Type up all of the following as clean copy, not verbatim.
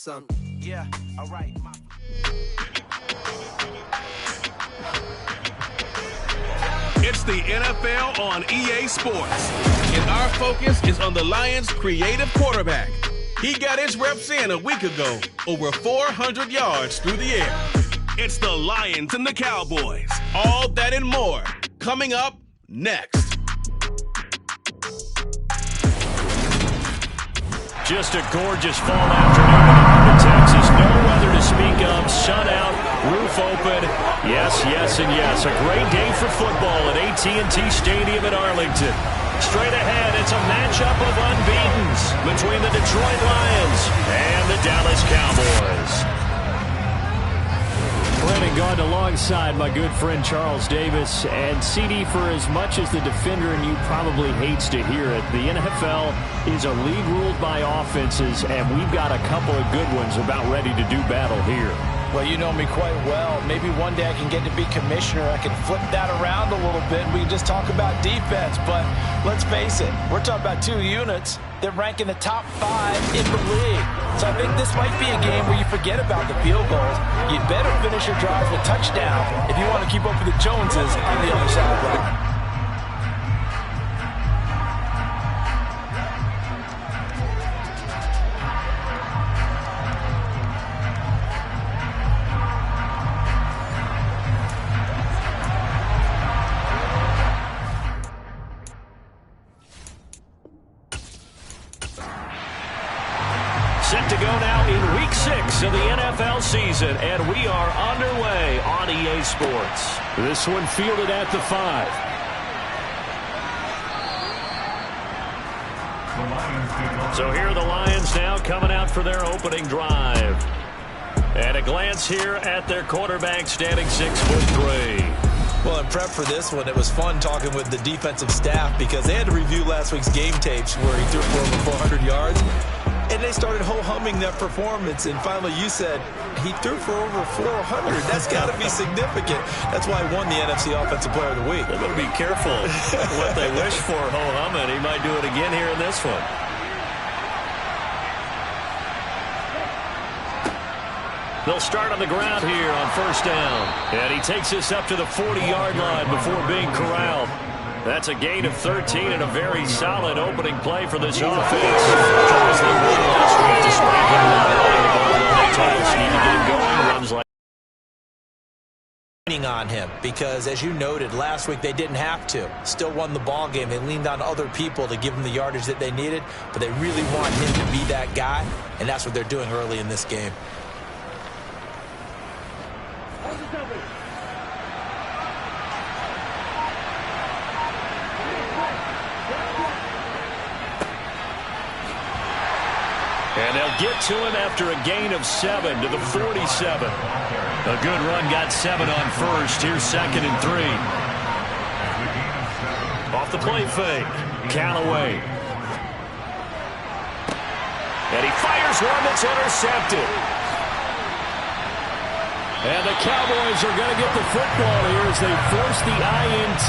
son. Yeah, all right. It's the NFL on EA Sports, and our focus is on the Lions' creative quarterback. He got his reps in a week ago, over 400 yards through the air. It's the Lions and the Cowboys. All that and more coming up next. Just a gorgeous fall afternoon in Texas. No weather to speak of. Sun out, roof open. Yes, yes, and yes. A great day for football at AT&T Stadium in Arlington. Straight ahead, it's a matchup of unbeatens between the Detroit Lions and the Dallas Cowboys. Brandon Gaudin alongside my good friend Charles Davis. And CD, for as much as the defender in you probably hates to hear it, the NFL is a league ruled by offenses, and we've got a couple of good ones about ready to do battle here. Well, you know me quite well. Maybe one day I can get to be commissioner. I can flip that around a little bit. We can just talk about defense. But let's face it, we're talking about two units that rank in the top 5 in the league. So I think this might be a game where you forget about the field goals. You better finish your drives with touchdowns if you want to keep up with the Joneses on the other sideline. Set to go now in Week 6 of the NFL season, and we are underway on EA Sports. This one fielded at the 5. So here are the Lions now coming out for their opening drive. And a glance here at their quarterback, standing 6'3". Well, in prep for this one, it was fun talking with the defensive staff because they had to review last week's game tapes where he threw for over 400 yards. And they started ho-humming that performance. And finally, you said he threw for over 400. That's got to be significant. That's why he won the NFC Offensive Player of the Week. They better be careful what they wish for ho-humming. He might do it again here in this one. They'll start on the ground here on first down. And he takes this up to the 40-yard line before being corralled. That's a gain of 13 and a very solid opening play for this offense. On him because, as you noted, last week they didn't have to. Still won the ball game. They leaned on other people to give them the yardage that they needed, but they really want him to be that guy, and that's what they're doing early in this game. And they'll get to him after a gain of 7 to the 47. A good run got 7 on first. Here's 2nd and 3. Off the play fake. Callaway. And he fires one that's intercepted. And the Cowboys are going to get the football here as they force the INT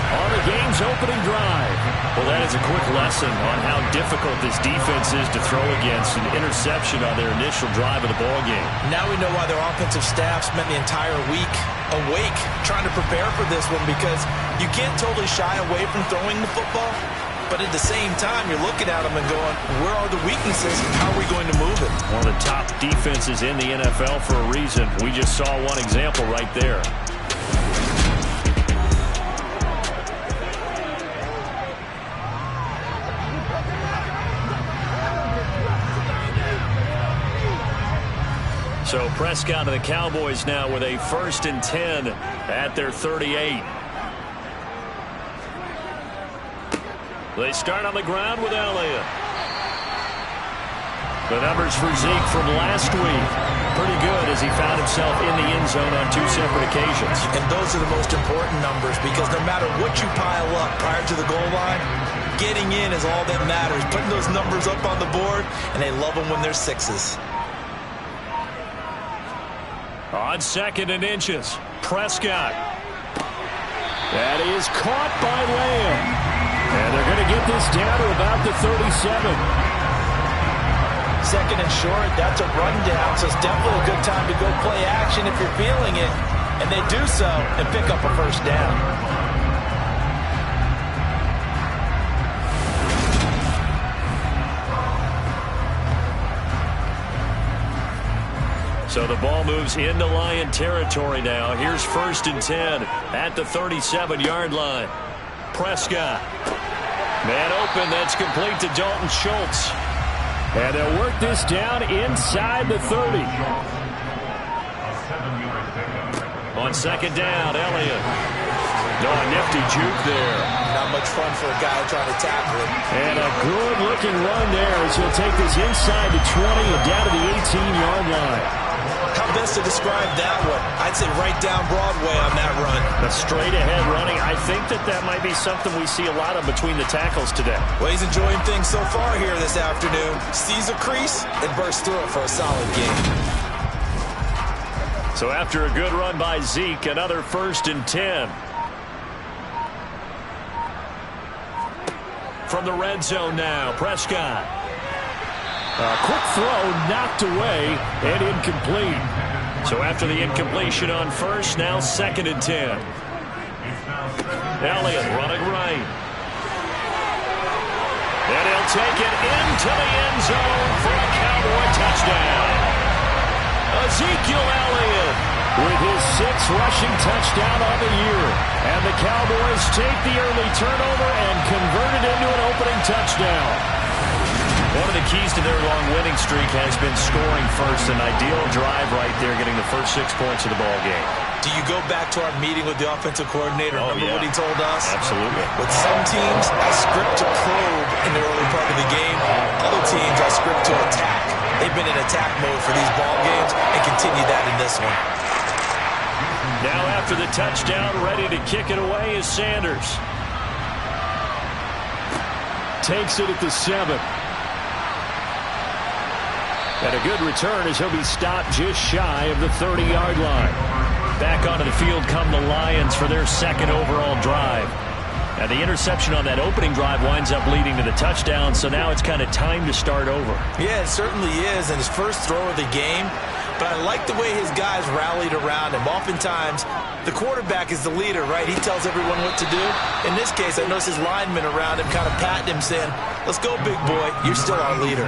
on the game's opening drive. Well, that is a quick lesson on how difficult this defense is to throw against an interception on their initial drive of the ballgame. Now we know why their offensive staff spent the entire week awake trying to prepare for this one, because you can't totally shy away from throwing the football. But at the same time, you're looking at them and going, where are the weaknesses? How are we going to move it? One of the top defenses in the NFL for a reason. We just saw one example right there. So Prescott and the Cowboys now with a 1st and 10 at their 38. They start on the ground with Elliott. The numbers for Zeke from last week, pretty good as he found himself in the end zone on 2 separate occasions. And those are the most important numbers, because no matter what you pile up prior to the goal line, getting in is all that matters. Putting those numbers up on the board, and they love them when they're 6s. On 2nd and inches, Prescott. That is caught by Lamb. And they're going to get this down to about the 37. Second and short, that's a rundown, so it's definitely a good time to go play action if you're feeling it. And they do so and pick up a first down. So the ball moves into Lion territory now. Here's 1st and 10 at the 37-yard line. Prescott. Man open. That's complete to Dalton Schultz. And they'll work this down inside the 30. On 2nd down, Elliott. No, a nifty juke there. Not much fun for a guy trying to tackle it. And a good-looking run there as he'll take this inside the 20 and down to the 18-yard line. How best to describe that one? I'd say right down Broadway on that run. The straight-ahead running, I think that might be something we see a lot of between the tackles today. Well, he's enjoying things so far here this afternoon. Sees a crease and bursts through it for a solid game. So after a good run by Zeke, another 1st and 10. From the red zone now, Prescott. A quick throw knocked away and incomplete. So after the incompletion on 1st, now 2nd and 10. Elliott running right. And he'll take it into the end zone for a Cowboy touchdown. Ezekiel Elliott with his 6th rushing touchdown of the year. And the Cowboys take the early turnover and convert it into an opening touchdown. One of the keys to their long winning streak has been scoring first. An ideal drive right there, getting the first 6 points of the ball game. Do you go back to our meeting with the offensive coordinator? Remember what he told us? Absolutely. With some teams, I script to probe in the early part of the game. Other teams, I script to attack. They've been in attack mode for these ball games and continue that in this one. Now after the touchdown, ready to kick it away is Sanders. Takes it at the 7. And a good return as he'll be stopped just shy of the 30-yard line. Back onto the field come the Lions for their 2nd overall drive. Now the interception on that opening drive winds up leading to the touchdown, so now it's kind of time to start over. Yeah, it certainly is, and his first throw of the game. But I like the way his guys rallied around him. Oftentimes, the quarterback is the leader, right? He tells everyone what to do. In this case, I noticed his linemen around him kind of patting him, saying, "Let's go, big boy. You're still our leader."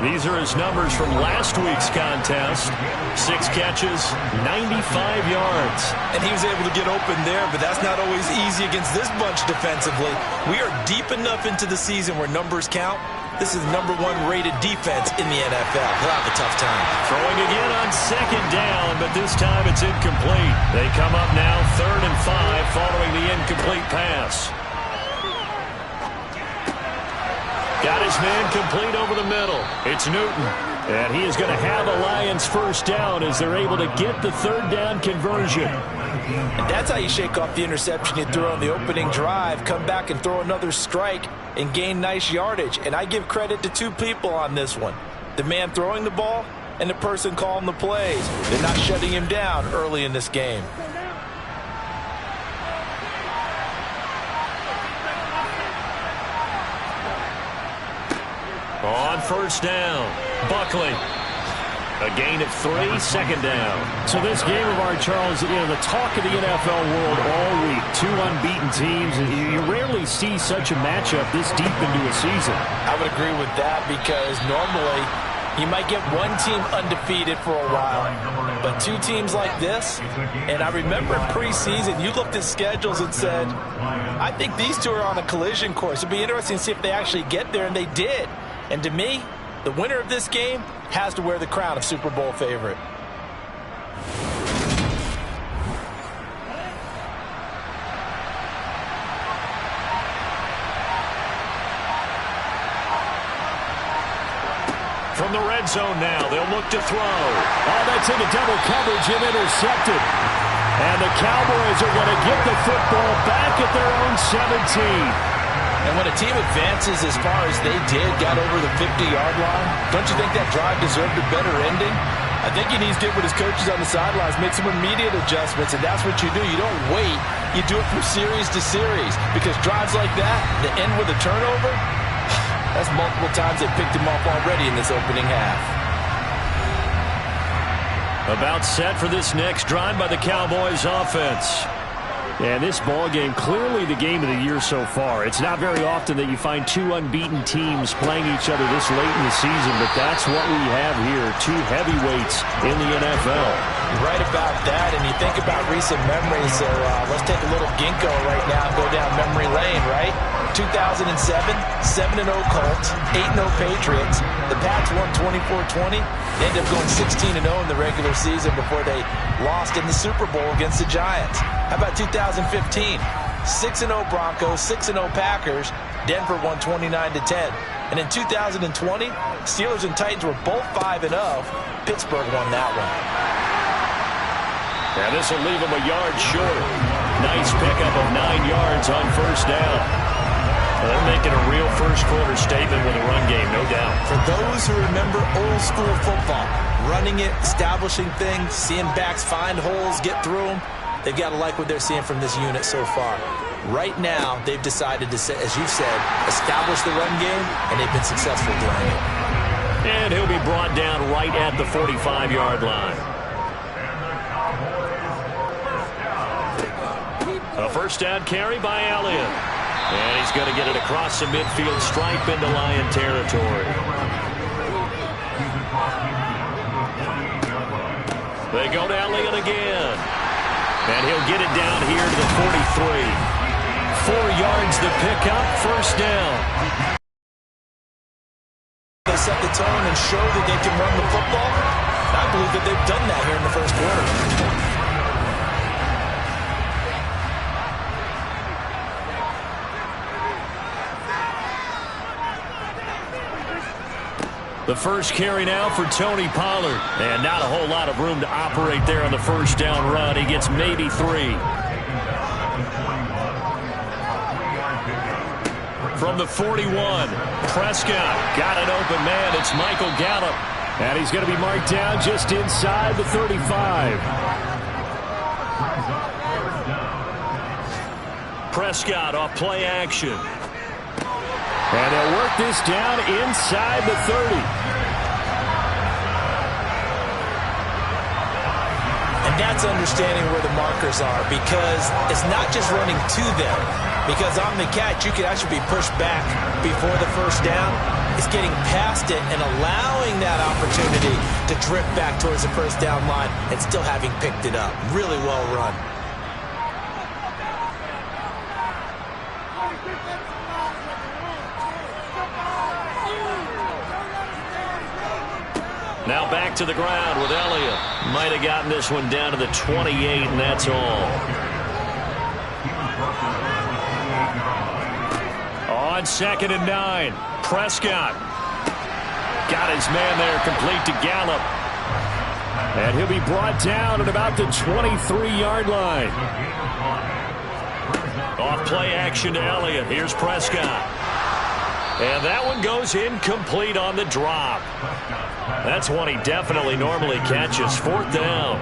These are his numbers from last week's contest. 6 catches, 95 yards. And he was able to get open there, but that's not always easy against this bunch defensively. We are deep enough into the season where numbers count. This is the #1 rated defense in the NFL. They'll have a tough time. Throwing again on 2nd down, but this time it's incomplete. They come up now 3rd and 5 following the incomplete pass. Got his man complete over the middle. It's Newton. And he is going to have a Lions first down as they're able to get the 3rd down conversion. And that's how you shake off the interception you threw on the opening drive. Come back and throw another strike and gain nice yardage. And I give credit to 2 people on this one. The man throwing the ball and the person calling the plays. They're not shutting him down early in this game. On 1st down, Buckley. A gain of 3, 2nd down. So this game of ours, Charles, the talk of the NFL world all week. 2 unbeaten teams, and you rarely see such a matchup this deep into a season. I would agree with that because normally you might get one team undefeated for a while, but 2 teams like this, and I remember preseason you looked at schedules and said, I think these 2 are on a collision course. It'd be interesting to see if they actually get there, and they did. And to me, the winner of this game has to wear the crown of Super Bowl favorite. From the red zone now, they'll look to throw. Oh, that's into double coverage and intercepted. And the Cowboys are going to get the football back at their own 17. And when a team advances as far as they did, got over the 50-yard line, don't you think that drive deserved a better ending? I think he needs to get with his coaches on the sidelines, make some immediate adjustments, and that's what you do. You don't wait. You do it from series to series because drives like that, that end with a turnover, That's multiple times they picked him off already in this opening half. About set for this next drive by the Cowboys offense. And this ball game, clearly the game of the year so far. It's not very often that you find two unbeaten teams playing each other this late in the season, but that's what we have here, two heavyweights in the NFL. Right about that, and you think about recent memories, so let's take a little ginkgo right now and go down memory lane, right? 2007, 7-0 Colts, 8-0 Patriots. The Pats won 24-20. They ended up going 16-0 in the regular season before they lost in the Super Bowl against the Giants. How about 2015? 6-0 Broncos, 6-0 Packers. Denver won 29-10. And in 2020, Steelers and Titans were both 5-0. Pittsburgh won that one. Yeah, this will leave them a yard short. Nice pickup of 9 yards on first down. Well, they're making a real first-quarter statement with a run game, no doubt. For those who remember old-school football, running it, establishing things, seeing backs find holes, get through them, they've got to like what they're seeing from this unit so far. Right now, they've decided to, as you said, establish the run game, and they've been successful doing it. And he'll be brought down right at the 45-yard line. A first down carry by Elliott. And he's going to get it across the midfield stripe into Lion territory. They go to Elliott again. And he'll get it down here to the 43. 4 yards the pickup, first down. They set the tone and show that they can run the football. I believe that they've done that here in the first quarter. The first carry now for Tony Pollard. And not a whole lot of room to operate there on the first down run. He gets maybe 3. From the 41, Prescott got an open man. It's Michael Gallup. And he's going to be marked down just inside the 35. Prescott off play action. And they'll work this down inside the 30. And that's understanding where the markers are, because it's not just running to them. Because on the catch, you could actually be pushed back before the first down. It's getting past it and allowing that opportunity to drift back towards the first down line and still having picked it up. Really well run. Now back to the ground with Elliott. Might have gotten this one down to the 28, and that's all. On 2nd and 9, Prescott. Got his man there, complete to Gallup. And he'll be brought down at about the 23-yard line. Off play action to Elliott. Here's Prescott. And that one goes incomplete on the drop. That's one he definitely normally catches. 4th down.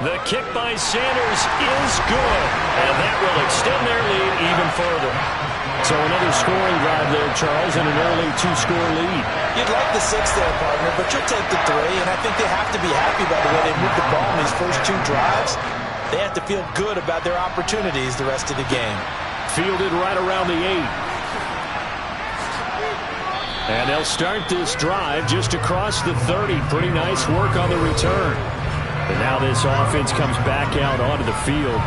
The kick by Sanders is good. And that will extend their lead even further. So another scoring drive there, Charles, and an early 2-score lead. You'd like the 6 there, partner, but you'll take the 3. And I think they have to be happy by the way they moved the ball in these first 2 drives. They have to feel good about their opportunities the rest of the game. Fielded right around the 8. And they'll start this drive just across the 30. Pretty nice work on the return. And now this offense comes back out onto the field.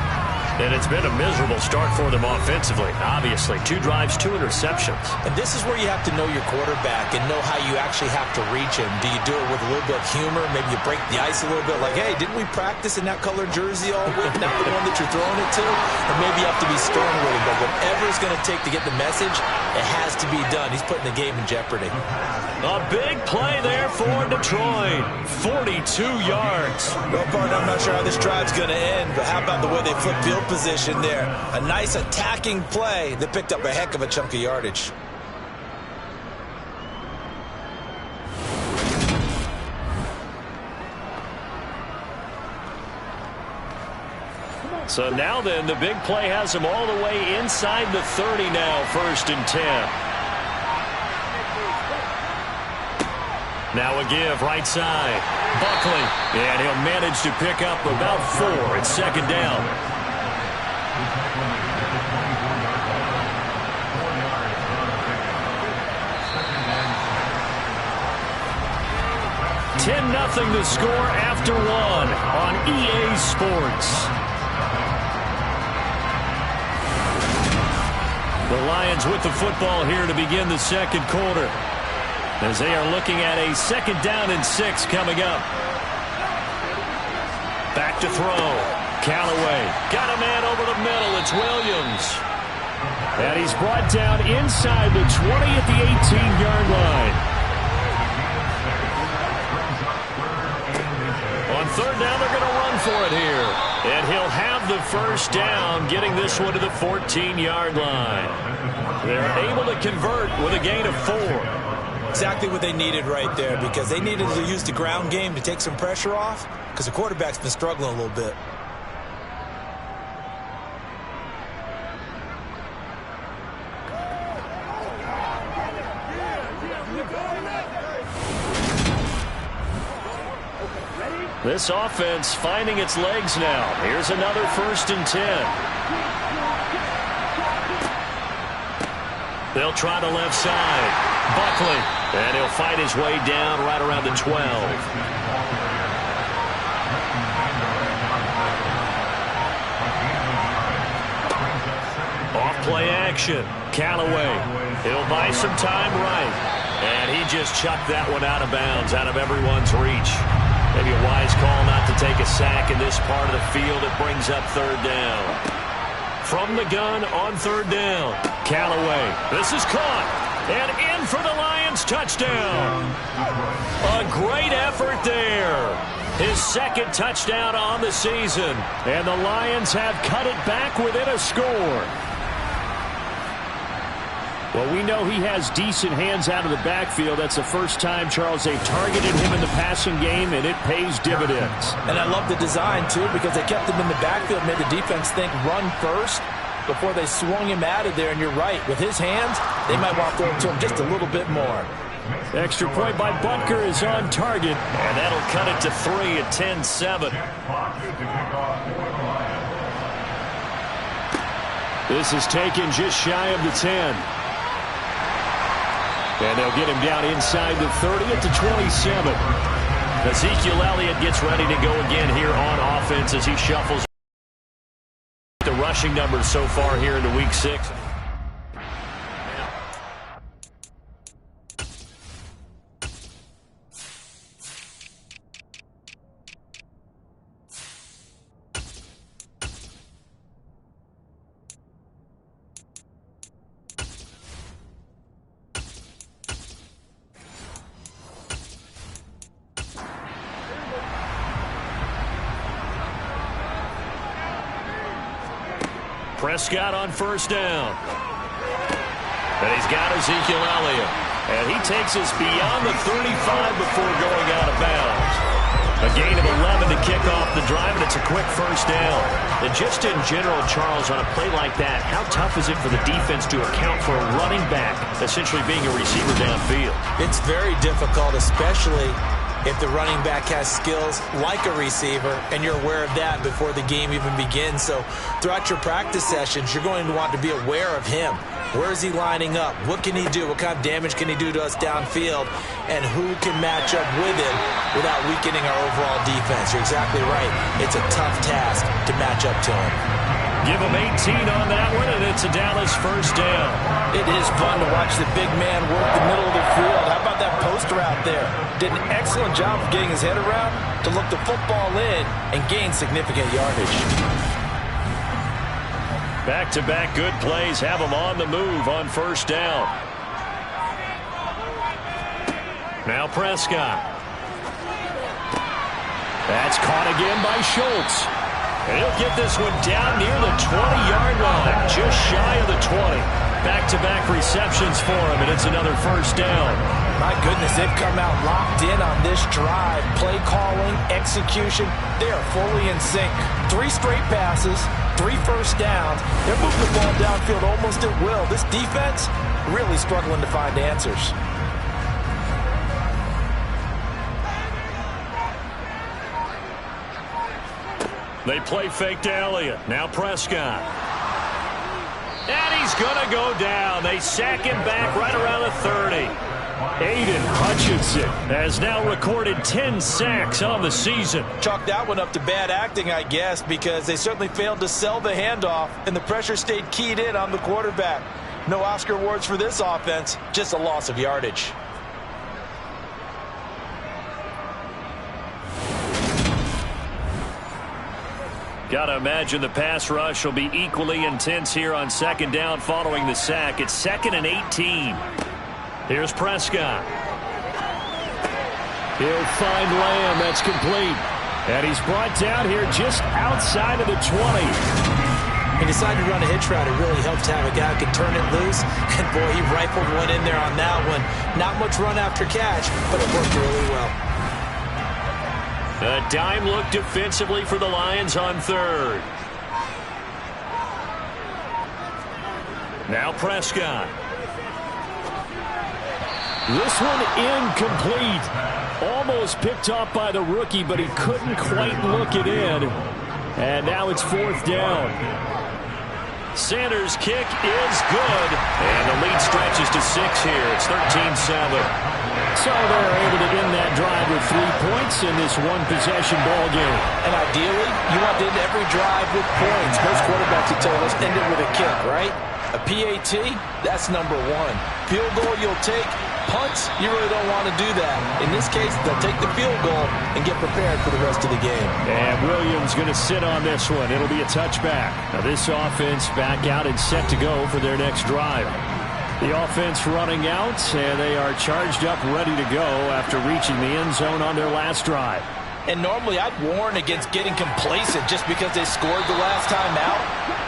And it's been a miserable start for them offensively. Obviously, 2 drives, 2 interceptions. And this is where you have to know your quarterback and know how you actually have to reach him. Do you do it with a little bit of humor? Maybe you break the ice a little bit like, hey, didn't we practice in that colored jersey all week? Not the one that you're throwing it to? Or maybe you have to be stern with him. But whatever it's going to take to get the message, it has to be done. He's putting the game in jeopardy. A big play there for Detroit. 42 yards. Well, partner, I'm not sure how this drive's going to end, but how about the way they flip field position there? A nice attacking play that picked up a heck of a chunk of yardage. So now then, the big play has him all the way inside the 30 now, 1st and 10. Now a give, right side. Buckley, and he'll manage to pick up about 4. It's 2nd down. $10-0 the score after 1 on EA Sports. The Lions with the football here to begin the 2nd quarter, as they are looking at a 2nd down and 6 coming up. Back to throw. Callaway got a man over the middle. It's Williams. And he's brought down inside the 20 at the 18-yard line. On 3rd down, they're going to run for it here. And he'll have the 1st down, getting this one to the 14-yard line. They're able to convert with a gain of 4. Exactly what they needed right there, because they needed to use the ground game to take some pressure off, because the quarterback's been struggling a little bit. This offense finding its legs now. Here's another 1st and 10. They'll try the left side. Buckley. And he'll fight his way down right around the 12. Off play action. Callaway. He'll buy some time right. And he just chucked that one out of bounds, out of everyone's reach. Maybe a wise call not to take a sack in this part of the field. It brings up 3rd down. From the gun on 3rd down. Callaway. This is caught. And in for the Lions touchdown. A great effort there. His 2nd touchdown on the season. And the Lions have cut it back within a score. Well, we know he has decent hands out of the backfield. That's the first time, Charles, they've targeted him in the passing game, and it pays dividends. And I love the design, too, because they kept him in the backfield, made the defense think run first before they swung him out of there. And you're right, with his hands, they might want to throw it to him just a little bit more. Extra point by Butker is on target, and that'll cut it to 3 at 10-7. This is taken just shy of the 10. And they'll get him down inside the 30 at the 27. Ezekiel Elliott gets ready to go again here on offense as he shuffles the rushing numbers so far here into Week 6. Prescott on 1st down. And he's got Ezekiel Elliott. And he takes us beyond the 35 before going out of bounds. A gain of 11 to kick off the drive, and it's a quick 1st down. And just in general, Charles, on a play like that, how tough is it for the defense to account for a running back essentially being a receiver downfield? It's very difficult, especially if the running back has skills like a receiver, and you're aware of that before the game even begins. So throughout your practice sessions, you're going to want to be aware of him. Where is he lining up? What can he do? What kind of damage can he do to us downfield? And who can match up with him without weakening our overall defense? You're exactly right. It's a tough task to match up to him. Give him 18 on that one, and it's a Dallas 1st down. It is fun to watch the big man work the middle of the field. How about that poster out there? Did an excellent job of getting his head around to look the football in and gain significant yardage. Back-to-back good plays have him on the move on 1st down. Now Prescott. That's caught again by Schultz. And he'll get this one down near the 20-yard line, just shy of the 20. Back-to-back receptions for him, and it's another first down. My goodness, they've come out locked in on this drive. Play calling, execution, they are fully in sync. 3 straight passes, 3 first downs. They're moving the ball downfield almost at will. This defense really struggling to find answers. They play fake to Elliott. Now Prescott. And he's going to go down. They sack him back right around the 30. Aiden Hutchinson has now recorded 10 sacks on the season. Chalk that one up to bad acting, I guess, because they certainly failed to sell the handoff, and the pressure stayed keyed in on the quarterback. No Oscar awards for this offense, just a loss of yardage. Got to imagine the pass rush will be equally intense here on second down following the sack. It's 2nd and 18. Here's Prescott. He'll find Lamb. That's complete. And he's brought down here just outside of the 20. He decided to run a hitch route. It really helped to have a guy who could turn it loose. And, boy, he rifled one in there on that one. Not much run after catch, but it worked really well. A dime look defensively for the Lions on 3rd. Now Prescott. This one incomplete. Almost picked off by the rookie, but he couldn't quite look it in. And now it's 4th down. Sanders' kick is good. And the lead stretches to 6 here. It's 13-7. So they're able to end that drive with 3 points in this one-possession ball game. And ideally, you want to end every drive with points. Most quarterbacks will tell us end it with a kick, right? A PAT, that's number 1. Field goal you'll take. Punts, you really don't want to do that. In this case, they'll take the field goal and get prepared for the rest of the game. And Williams going to sit on this one. It'll be a touchback. Now this offense back out and set to go for their next drive. The offense running out, and they are charged up, ready to go after reaching the end zone on their last drive. And normally I'd warn against getting complacent just because they scored the last time out.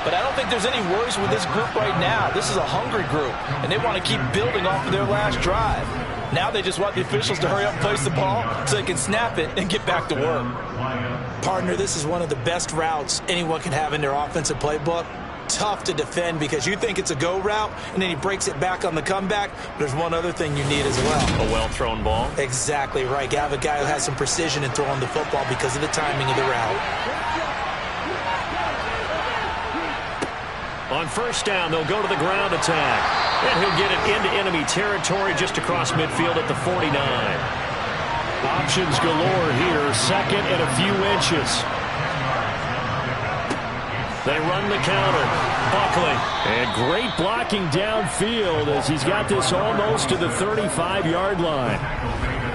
But I don't think there's any worries with this group right now. This is a hungry group, and they want to keep building off of their last drive. Now they just want the officials to hurry up and place the ball so they can snap it and get back to work. Partner, this is one of the best routes anyone can have in their offensive playbook. Tough to defend because you think it's a go route, and then he breaks it back on the comeback. There's one other thing you need as well. A well-thrown ball? Exactly right. You have a guy who has some precision in throwing the football because of the timing of the route. On first down, they'll go to the ground attack. And he'll get it into enemy territory just across midfield at the 49. Options galore here, 2nd and a few inches. They run the counter. Buckley. And great blocking downfield as he's got this almost to the 35-yard line.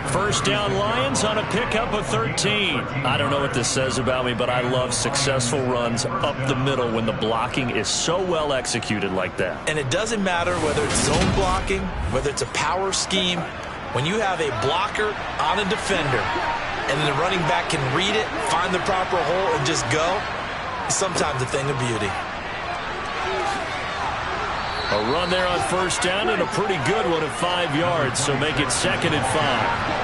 First down Lions on a pickup of 13. I don't know what this says about me, but I love successful runs up the middle when the blocking is so well executed like that. And it doesn't matter whether it's zone blocking, whether it's a power scheme. When you have a blocker on a defender and the running back can read it, find the proper hole, and just go, sometimes a thing of beauty. A run there on first down and a pretty good one at 5 yards, so make it 2nd and 5.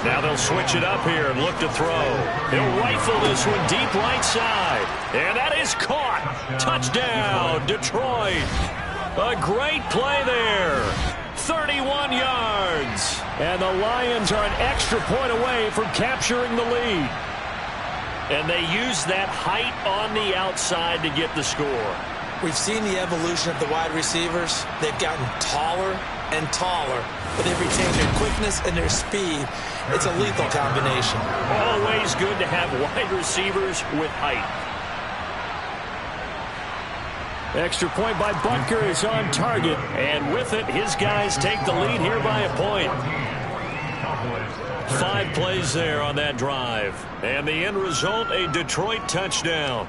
Now they'll switch it up here and look to throw. He'll rifle this one deep right side. And that is caught. Touchdown, Detroit. A great play there. 31 yards. And the Lions are an extra point away from capturing the lead. And they use that height on the outside to get the score. We've seen the evolution of the wide receivers. They've gotten taller and taller, but they've retained their quickness and their speed. It's a lethal combination. Always good to have wide receivers with height. Extra point by Butker is on target, and with it, his guys take the lead here by a point. 5 plays there on that drive, and the end result, a Detroit touchdown.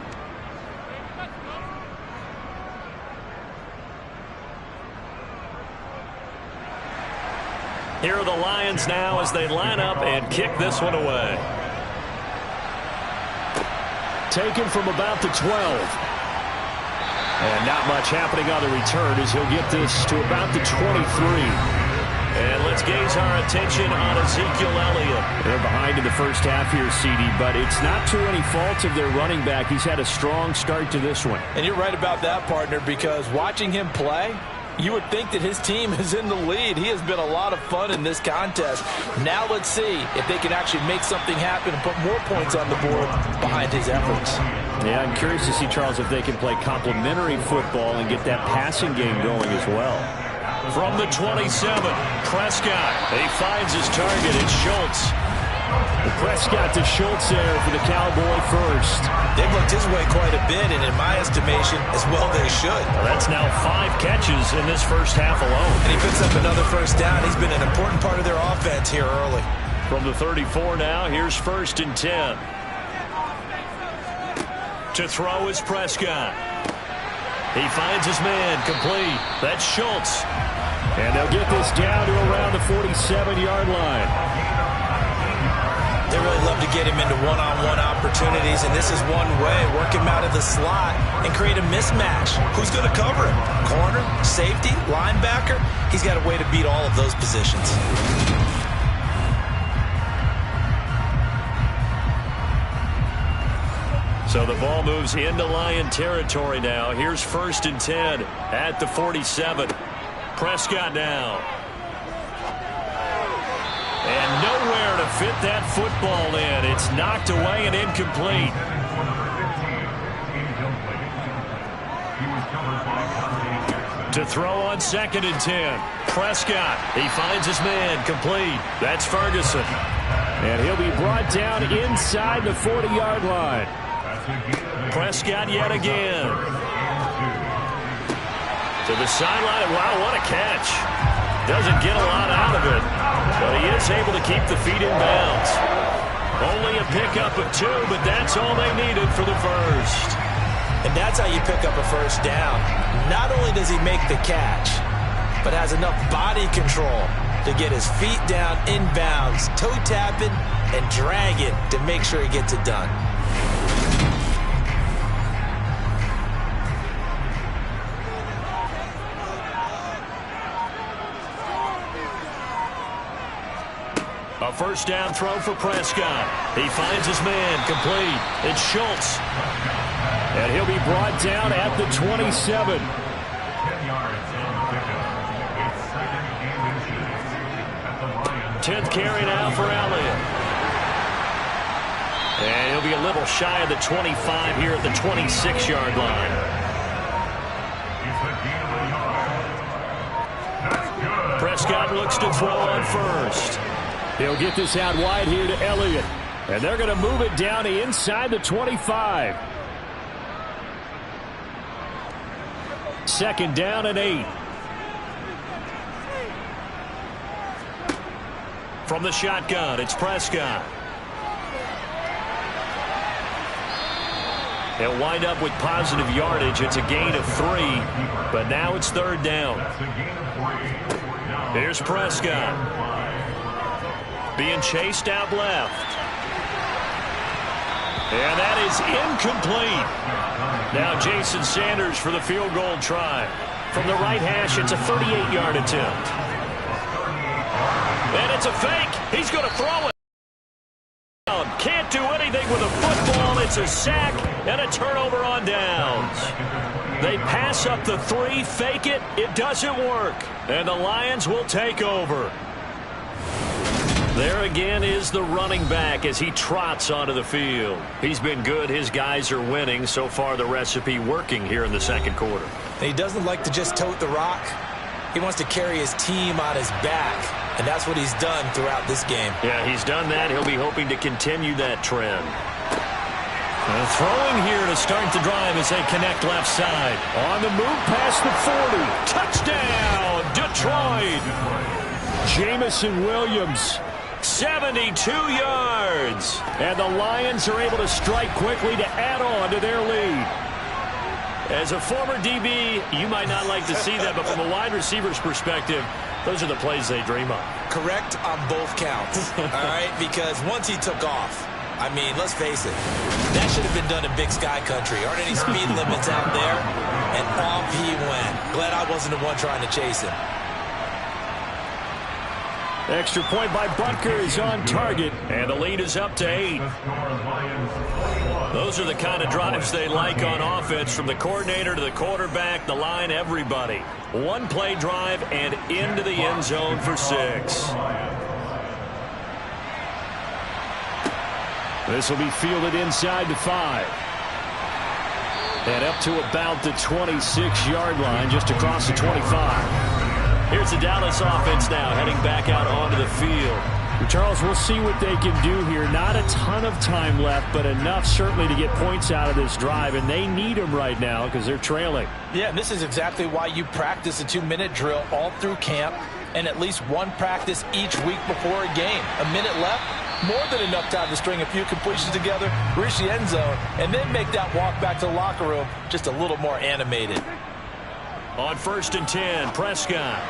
Here are the Lions now as they line up and kick this one away. taken from about the 12. And not much happening on the return as he'll get this to about the 23. And let's gaze our attention on Ezekiel Elliott. They're behind in the first half here, CD, but it's not to any fault of their running back. He's had a strong start to this one. And you're right about that, partner, because watching him play, you would think that his team is in the lead. He has been a lot of fun in this contest. Now let's see if they can actually make something happen and put more points on the board behind his efforts. Yeah, I'm curious to see, Charles, if they can play complementary football and get that passing game going as well. From the 27, Prescott. He finds his target. It's Schultz. Prescott to Schultz there for the Cowboy first. They've looked his way quite a bit, and in my estimation, as well they should. Well, that's now 5 catches in this first half alone. And he picks up another first down. He's been an important part of their offense here early. From the 34 now, here's 1st and 10. To throw is Prescott. He finds his man, complete. That's Schultz. And they'll get this down to around the 47-yard line. They really love to get him into one-on-one opportunities, and this is one way. Work him out of the slot and create a mismatch. Who's going to cover him? Corner, safety, linebacker? He's got a way to beat all of those positions. So the ball moves into Lion territory now. Here's 1st and 10 at the 47. Prescott now. And nowhere to fit that football in. It's knocked away and incomplete. To throw on 2nd and 10. Prescott. He finds his man, complete. That's Ferguson. And he'll be brought down inside the 40-yard line. Prescott yet again. To the sideline. Wow, what a catch. Doesn't get a lot out of it, but he is able to keep the feet in bounds. Only a pickup of 2, but that's all they needed for the first. And that's how you pick up a first down. Not only does he make the catch, but has enough body control to get his feet down in bounds, toe tapping and dragging to make sure he gets it done. A first down throw for Prescott. He finds his man, complete. It's Schultz. And he'll be brought down at the 27. 10th carry now for Elliott. And he'll be a little shy of the 25 here at the 26-yard line. Prescott looks to throw on first. He'll get this out wide here to Elliott. And they're going to move it down to inside the 25. 2nd down and 8. From the shotgun, it's Prescott. He'll wind up with positive yardage. It's a gain of 3, but now it's 3rd down. Here's Prescott. Being chased out left. And that is incomplete. Now Jason Sanders for the field goal try. From the right hash, it's a 38-yard attempt. And it's a fake. He's going to throw it. Can't do anything with a football. It's a sack and a turnover on downs. They pass up the 3, fake it. It doesn't work. And the Lions will take over. There again is the running back as he trots onto the field. He's been good. His guys are winning. So far, the recipe working here in the 2nd quarter. He doesn't like to just tote the rock. He wants to carry his team on his back, and that's what he's done throughout this game. Yeah, he's done that. He'll be hoping to continue that trend. And throwing here to start the drive as they connect left side. On the move past the 40. Touchdown, Detroit. Jamison Williams. 72 yards. And the Lions are able to strike quickly to add on to their lead. As a former DB, you might not like to see that, but from a wide receiver's perspective, those are the plays they dream of. Correct on both counts, all right? Because once he took off, I mean, let's face it. That should have been done in Big Sky Country. Aren't any speed limits out there? And off he went. Glad I wasn't the one trying to chase him. Extra point by Butker is on target, and the lead is up to 8. Those are the kind of drives they like on offense, from the coordinator to the quarterback, the line, everybody. One-play drive and into the end zone for 6. This will be fielded inside the 5. And up to about the 26-yard line, just across the 25. Here's the Dallas offense now, heading back out onto the field. Charles, we'll see what they can do here. Not a ton of time left, but enough certainly to get points out of this drive, and they need them right now because they're trailing. Yeah, and this is exactly why you practice a 2-minute drill all through camp and at least one practice each week before a game. A minute left, more than enough time to string a few completions together, reach the end zone, and then make that walk back to the locker room just a little more animated. On 1st and 10, Prescott.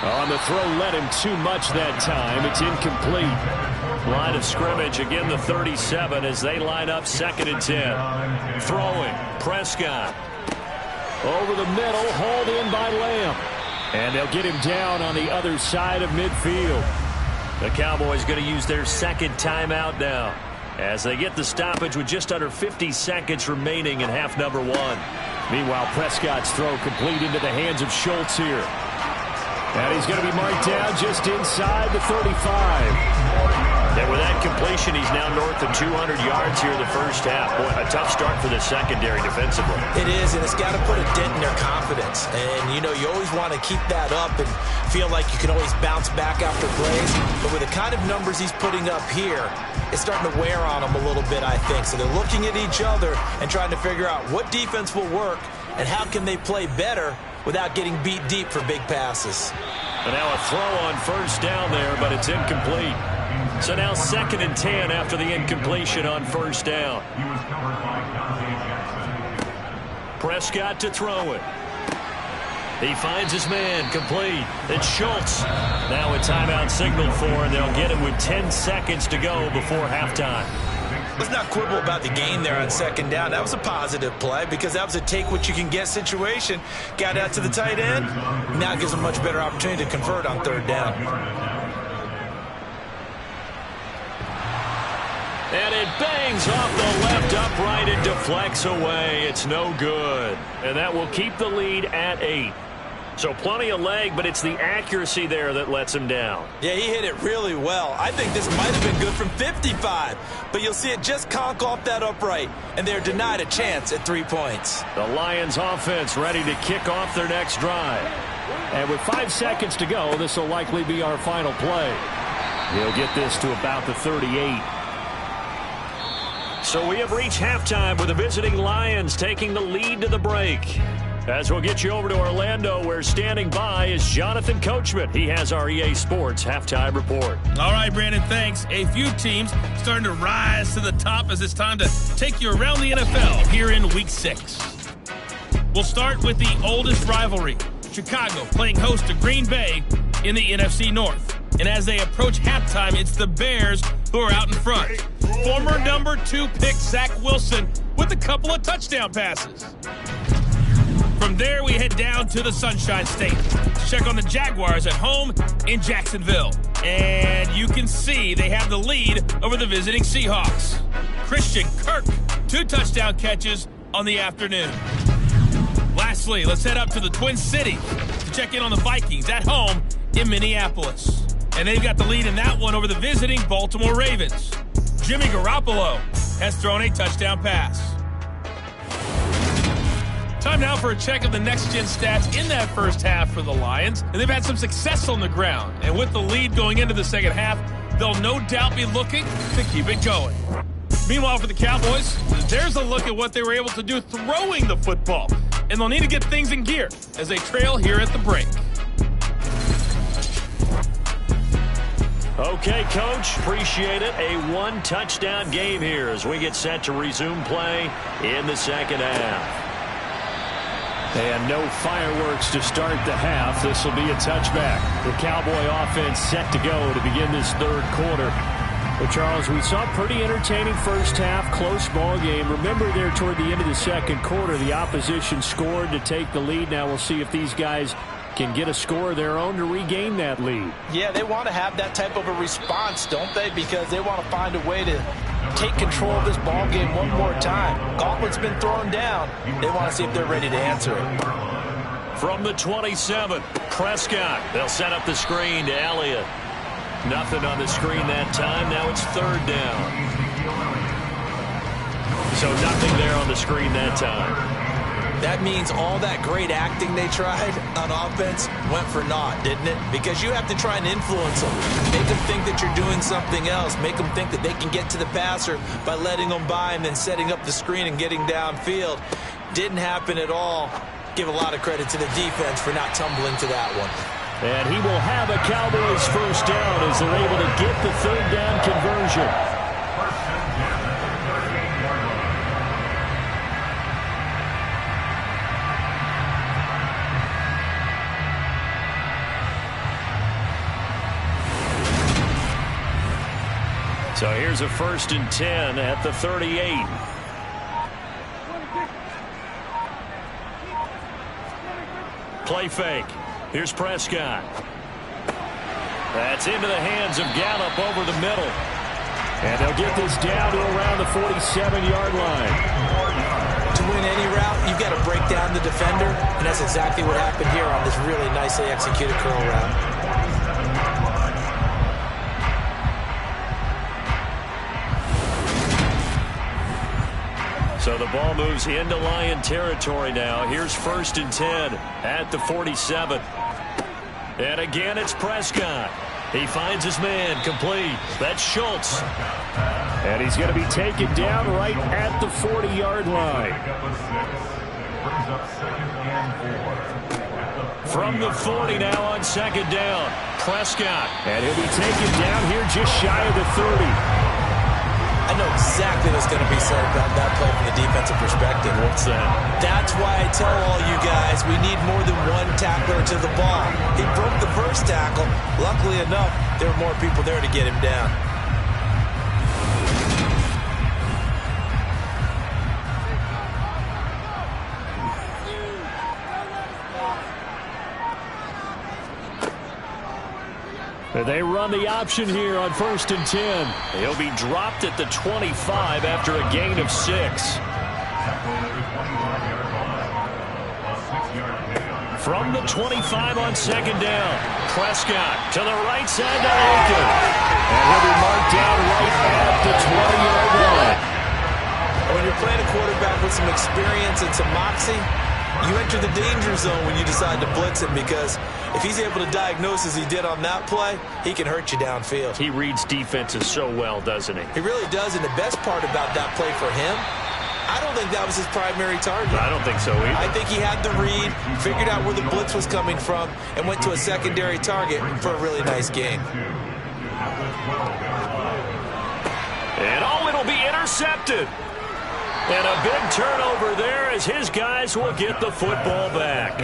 On the throw, led him too much that time. It's incomplete. Line of scrimmage, again the 37 as they line up 2nd and 10. Throwing, Prescott. Over the middle, hauled in by Lamb. And they'll get him down on the other side of midfield. The Cowboys going to use their 2nd timeout now as they get the stoppage with just under 50 seconds remaining in half number 1. Meanwhile, Prescott's throw complete into the hands of Schultz here. And he's going to be marked down just inside the 35. And with that completion, he's now north of 200 yards here in the first half. Boy, a tough start for the secondary defensively. It is, and it's got to put a dent in their confidence. And, you know, you always want to keep that up and feel like you can always bounce back after plays. But with the kind of numbers he's putting up here, it's starting to wear on them a little bit, I think. So they're looking at each other and trying to figure out what defense will work and how can they play better without getting beat deep for big passes. And now a throw on 1st down there, but it's incomplete. So now 2nd and 10 after the incompletion on 1st down. Prescott to throw it. He finds his man, complete. It's Schultz. Now a timeout signaled for, and they'll get it with 10 seconds to go before halftime. Let's not quibble about the gain there on 2nd down. That was a positive play because that was a take-what-you-can-get situation. Got out to the tight end. Now gives a much better opportunity to convert on 3rd down. And it bangs off the left upright and deflects away. It's no good. And that will keep the lead at 8. So plenty of leg, but it's the accuracy there that lets him down. Yeah, he hit it really well. I think this might have been good from 55. But you'll see it just conk off that upright. And they're denied a chance at 3 points. The Lions offense ready to kick off their next drive. And with 5 seconds to go, this will likely be our final play. He'll get this to about the 38. So we have reached halftime with the visiting Lions taking the lead to the break. As we'll get you over to Orlando, where standing by is Jonathan Coachman. He has our EA Sports halftime report. All right, Brandon, thanks. A few teams starting to rise to the top as it's time to take you around the NFL here in Week 6. We'll start with the oldest rivalry, Chicago playing host to Green Bay in the NFC North. And as they approach halftime, it's the Bears who are out in front. Former number 2 pick Zach Wilson with a couple of touchdown passes. From there, we head down to the Sunshine State to check on the Jaguars at home in Jacksonville. And you can see they have the lead over the visiting Seahawks. Christian Kirk, 2 touchdown catches on the afternoon. Lastly, let's head up to the Twin Cities to check in on the Vikings at home in Minneapolis. And they've got the lead in that one over the visiting Baltimore Ravens. Jimmy Garoppolo has thrown a touchdown pass. Time now for a check of the next-gen stats in that first half for the Lions. And they've had some success on the ground. And with the lead going into the second half, they'll no doubt be looking to keep it going. Meanwhile, for the Cowboys, there's a look at what they were able to do throwing the football. And they'll need to get things in gear as they trail here at the break. Okay, Coach, appreciate it. A 1-touchdown game here as we get set to resume play in the second half. And no fireworks to start the half. This will be a touchback. The Cowboy offense set to go to begin this third quarter. Well, Charles, we saw a pretty entertaining first half, close ball game. Remember there toward the end of the second quarter, the opposition scored to take the lead. Now we'll see if these guys can get a score of their own to regain that lead. Yeah, they want to have that type of a response, don't they? Because they want to find a way to take control of this ball game one more time. Gauntlet's been thrown down. They want to see if they're ready to answer it. From the 27, Prescott. They'll set up the screen to Elliott. Nothing on the screen that time. Now it's third down. So nothing there on the screen that time. That means all that great acting they tried on offense went for naught, didn't it? Because you have to try and influence them. Make them think that you're doing something else. Make them think that they can get to the passer by letting them by and then setting up the screen and getting downfield. Didn't happen at all. Give a lot of credit to the defense for not tumbling to that one. And he will have a Cowboys first down as they're able to get the third down conversion. So here's a 1st and 10 at the 38. Play fake. Here's Prescott. That's into the hands of Gallup over the middle. And they'll get this down to around the 47-yard line. To win any route, you've got to break down the defender, and that's exactly what happened here on this really nicely executed curl route. So the ball moves into Lion territory now. Here's 1st and 10 at the 47. And again, it's Prescott. He finds his man complete. That's Schultz. And he's going to be taken down right at the 40-yard line. From the 40 now on 2nd down. Prescott. And he'll be taken down here just shy of the 30. I know exactly what's going to be said about that play from the defensive perspective. What's that? That's why I tell all you guys we need more than one tackler to the ball. He broke the first tackle. Luckily enough, there were more people there to get him down. They run the option here on 1st and 10. He'll be dropped at the 25 after a gain of 6. From the 25 on 2nd down, Prescott to the right side to Aiken. And he'll be marked down right at the 20-yard line. When you're playing a quarterback with some experience and some moxie, you enter the danger zone when you decide to blitz him, because if he's able to diagnose as he did on that play, he can hurt you downfield. He reads defenses so well, doesn't he? He really does, and the best part about that play for him, I don't think that was his primary target. I don't think so either. I think he had the read, figured out where the blitz was coming from, and went to a secondary target for a really nice gain. And it'll be intercepted. And a big turnover there as his guys will get the football back.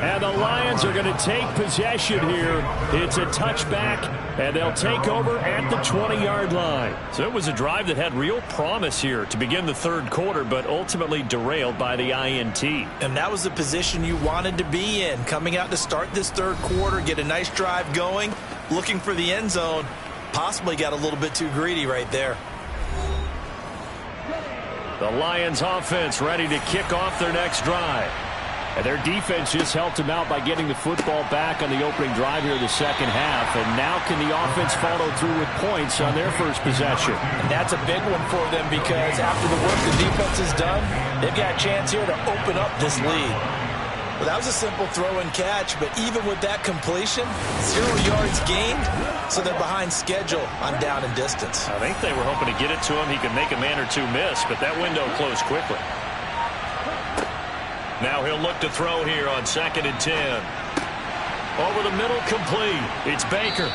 And the Lions are going to take possession here. It's a touchback, and they'll take over at the 20-yard line. So it was a drive that had real promise here to begin the third quarter, but ultimately derailed by the INT. And that was the position you wanted to be in, coming out to start this third quarter, get a nice drive going, looking for the end zone. Possibly got a little bit too greedy right there. The Lions offense ready to kick off their next drive. And their defense just helped them out by getting the football back on the opening drive here in the second half. And now can the offense follow through with points on their first possession? And that's a big one for them, because after the work the defense has done, they've got a chance here to open up this lead. Well, that was a simple throw and catch, but even with that completion, 0 yards gained, so they're behind schedule on down and distance. I think they were hoping to get it to him. He could make a man or two miss, but that window closed quickly. Now he'll look to throw here on 2nd and 10. Over the middle, complete. It's Baker.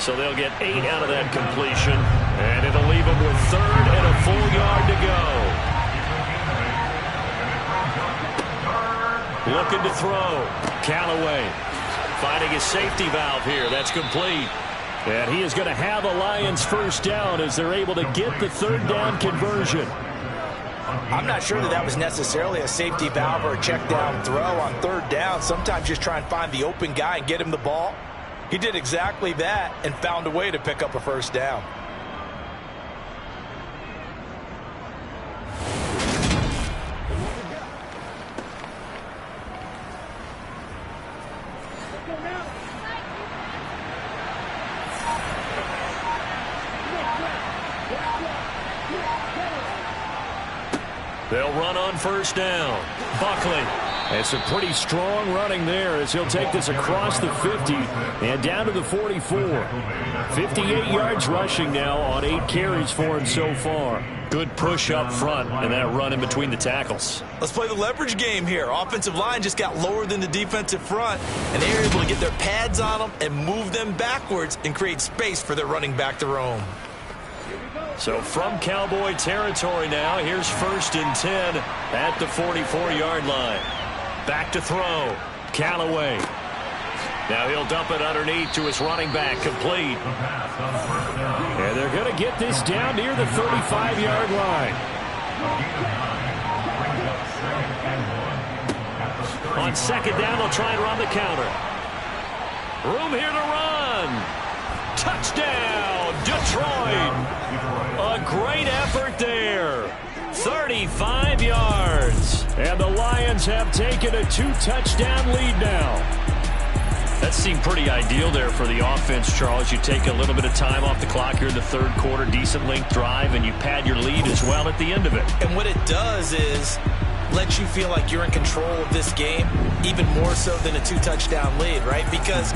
So they'll get 8 out of that completion, and it'll leave them with 3rd and a full yard to go. Looking to throw. Callaway finding his safety valve here. That's complete. And he is going to have a Lions first down as they're able to get the third down conversion. I'm not sure that was necessarily a safety valve or a check down throw on third down. Sometimes just try and find the open guy and get him the ball. He did exactly that and found a way to pick up a first down. They'll run on first down. Buckley. And some pretty strong running there as he'll take this across the 50 and down to the 44. 58 yards rushing now on 8 carries for him so far. Good push up front and that run in between the tackles. Let's play the leverage game here. Offensive line just got lower than the defensive front, and they were able to get their pads on them and move them backwards and create space for their running back to roam. So from Cowboy territory now, here's 1st and 10 at the 44-yard line. Back to throw. Callaway. Now he'll dump it underneath to his running back, complete. And they're going to get this down near the 35-yard line. On second down, they'll try and run the counter. Room here to run. Touchdown, Detroit. A great effort there. 35 yards. And the Lions have taken a 2-touchdown lead now. That seemed pretty ideal there for the offense, Charles. You take a little bit of time off the clock here in the third quarter, decent length drive, and you pad your lead as well at the end of it. And what it does is let you feel like you're in control of this game, even more so than a 2-touchdown lead, right? Because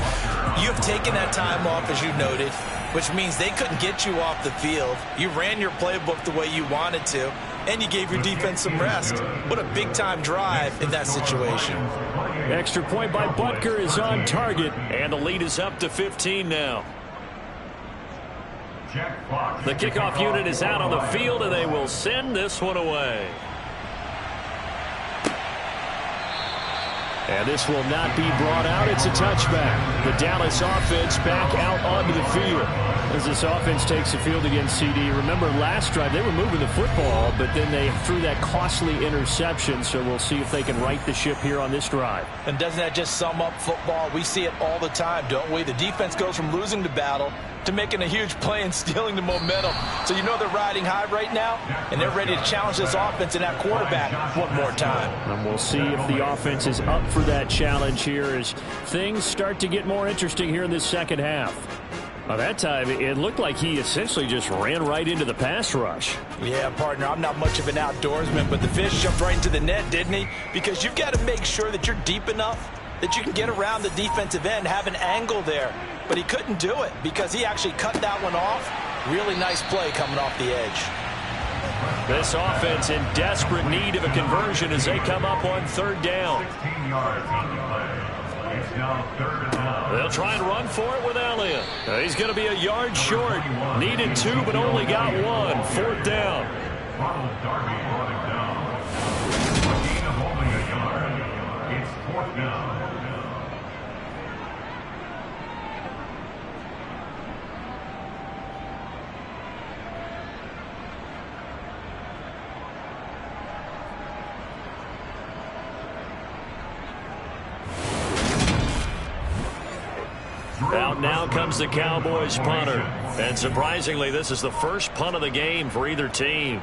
you have taken that time off, as you noted, which means they couldn't get you off the field. You ran your playbook the way you wanted to, and you gave your defense some rest. What a big-time drive in that situation. Extra point by Butker is on target, and the lead is up to 15 now. The kickoff unit is out on the field, and they will send this one away. And this will not be brought out. It's a touchback. The Dallas offense back out onto the field as this offense takes the field against CD. Remember last drive they were moving the football, but then they threw that costly interception. So we'll see if they can right the ship here on this drive. And doesn't that just sum up football? We see it all the time, don't we? The defense goes from losing the battle to making a huge play and stealing the momentum. So you know they're riding high right now, and they're ready to challenge this offense and that quarterback one more time. And we'll see if the offense is up for that challenge here as things start to get more interesting here in this second half. By that time, it looked like he essentially just ran right into the pass rush. Yeah, partner, I'm not much of an outdoorsman, but the fish jumped right into the net, didn't he? Because you've got to make sure that you're deep enough that you can get around the defensive end, have an angle there. But he couldn't do it because he actually cut that one off. Really nice play coming off the edge. This offense in desperate need of a conversion as they come up on third down. They'll try and run for it with Elliott. He's going to be a yard short. Needed 2, but only got 1. 4th down. It's 4th down. Out now comes the Cowboys punter. And surprisingly, this is the first punt of the game for either team.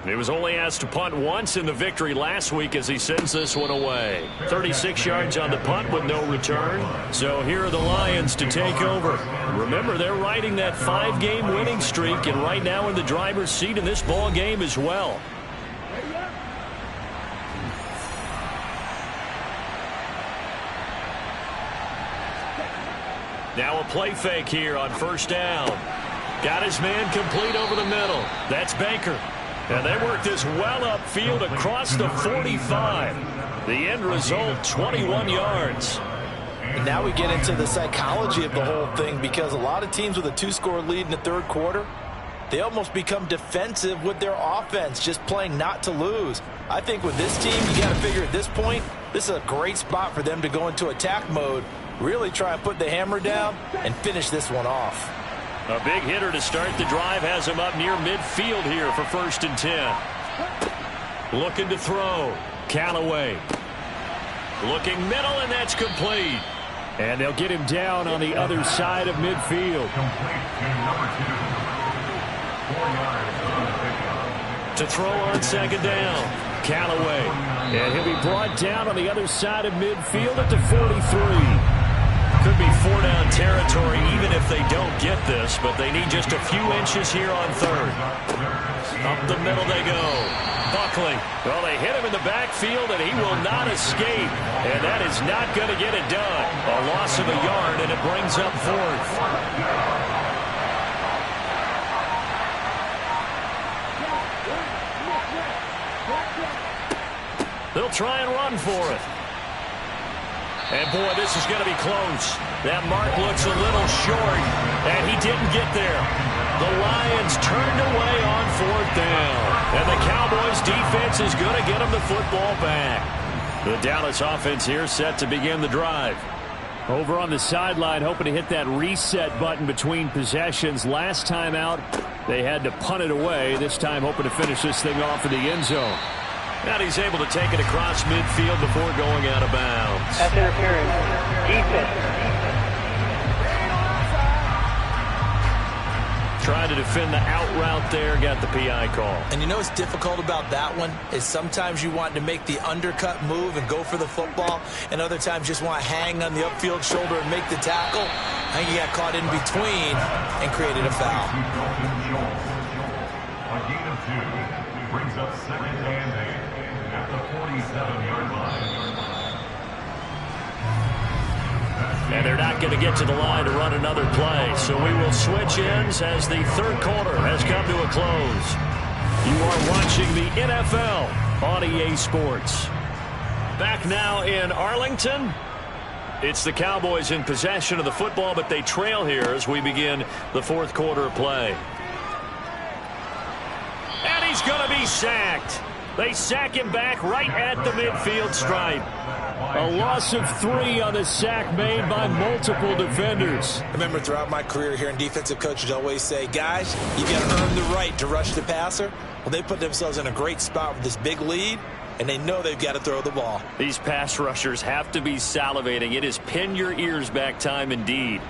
He was only asked to punt once in the victory last week as he sends this one away. 36 yards on the punt with no return. So here are the Lions to take over. Remember, they're riding that 5-game winning streak and right now in the driver's seat in this ball game as well. Now a play fake here on first down. Got his man complete over the middle. That's Baker. And they work this well upfield across the 45. The end result, 21 yards. And now we get into the psychology of the whole thing because a lot of teams with a 2-score lead in the third quarter, they almost become defensive with their offense, just playing not to lose. I think with this team, you got to figure at this point, This is a great spot for them to go into attack mode, really try and put the hammer down and finish this one off. A big hitter to start the drive has him up near midfield here for 1st and 10. Looking to throw. Callaway. Looking middle, and that's complete. And they'll get him down on the other side of midfield. Complete to number 2. 4 yards on the pickup. To throw on 2nd down. Callaway. And he'll be brought down on the other side of midfield at the 43. Could be 4-down territory even if they don't get this, but they need just a few inches here on 3rd. Up the middle they go. Buckley. Well, they hit him in the backfield, and he will not escape. And that is not going to get it done. A loss of a yard, and it brings up 4th. They'll try and run for it. And, boy, this is going to be close. That mark looks a little short, and he didn't get there. The Lions turned away on 4th down. And the Cowboys' defense is going to get them the football back. The Dallas offense here set to begin the drive. Over on the sideline, hoping to hit that reset button between possessions. Last time out, they had to punt it away. This time, hoping to finish this thing off in the end zone. And he's able to take it across midfield before going out of bounds. That's interference. Defense. Trying to defend the out route there, got the PI call. And you know what's difficult about that one is sometimes you want to make the undercut move and go for the football, and other times just want to hang on the upfield shoulder and make the tackle. I think he got caught in between and created a foul. A gain of 2 brings up 2nd and 8 at the 47-yard line. And they're not going to get to the line to run another play. So we will switch ends as the 3rd quarter has come to a close. You are watching the NFL on EA Sports. Back now in Arlington. It's the Cowboys in possession of the football, but they trail here as we begin the 4th quarter of play. And he's going to be sacked. They sack him back right at the midfield stripe. A loss of 3 on the sack made by multiple defenders. I remember throughout my career here in defensive coaches always say, guys, you've got to earn the right to rush the passer. Well, they put themselves in a great spot with this big lead, and they know they've got to throw the ball. These pass rushers have to be salivating. It is pin your ears back time indeed.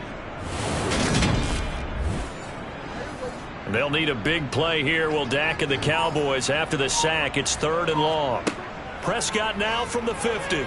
They'll need a big play here, will Dak and the Cowboys after the sack. It's 3rd and long. Prescott now from the 50.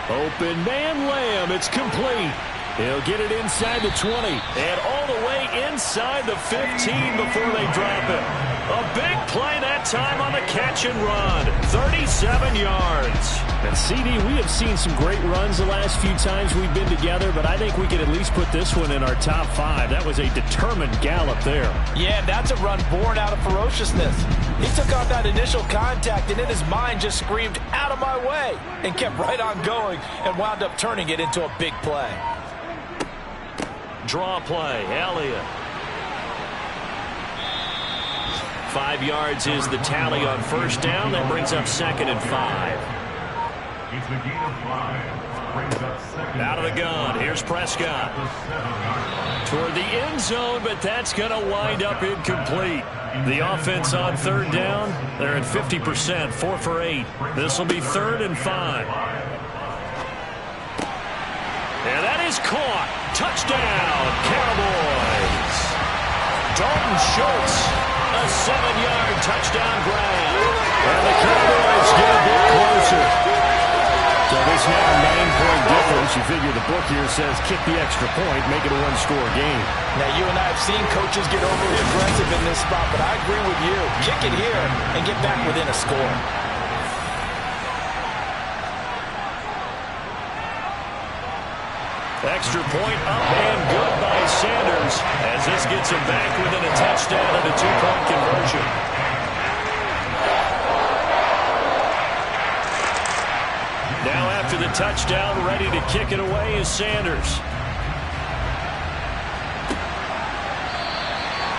Open man Lamb. It's complete. He'll get it inside the 20 and all the way inside the 15 before they drop it. A big play that time on the catch and run. 37 yards. And CD, we have seen some great runs the last few times we've been together, but I think we can at least put this one in our top 5. That was a determined gallop there. Yeah, that's a run born out of ferociousness. He took off that initial contact and in his mind just screamed, out of my way, and kept right on going and wound up turning it into a big play. Draw play, Elliott. 5 yards is the tally on 1st down. That brings up 2nd and 5. It's a gain of 5. Brings up 2nd. Out of the gun. Here's Prescott. Toward the end zone, but that's going to wind up incomplete. The offense on 3rd down, they're at 50%, 4 for 8. This will be 3rd and 5. And that is caught. Touchdown, Cowboys. Dalton Schultz, a 7-yard touchdown grab. And the Cowboys get a bit closer. So this now a 9-point difference. You figure the book here says kick the extra point, make it a 1-score game. Now, you and I have seen coaches get overly aggressive in this spot, but I agree with you. Kick it here and get back within a score. Extra point up and good by Sanders as this gets him back within a touchdown and a 2-point conversion. Now after the touchdown, ready to kick it away is Sanders.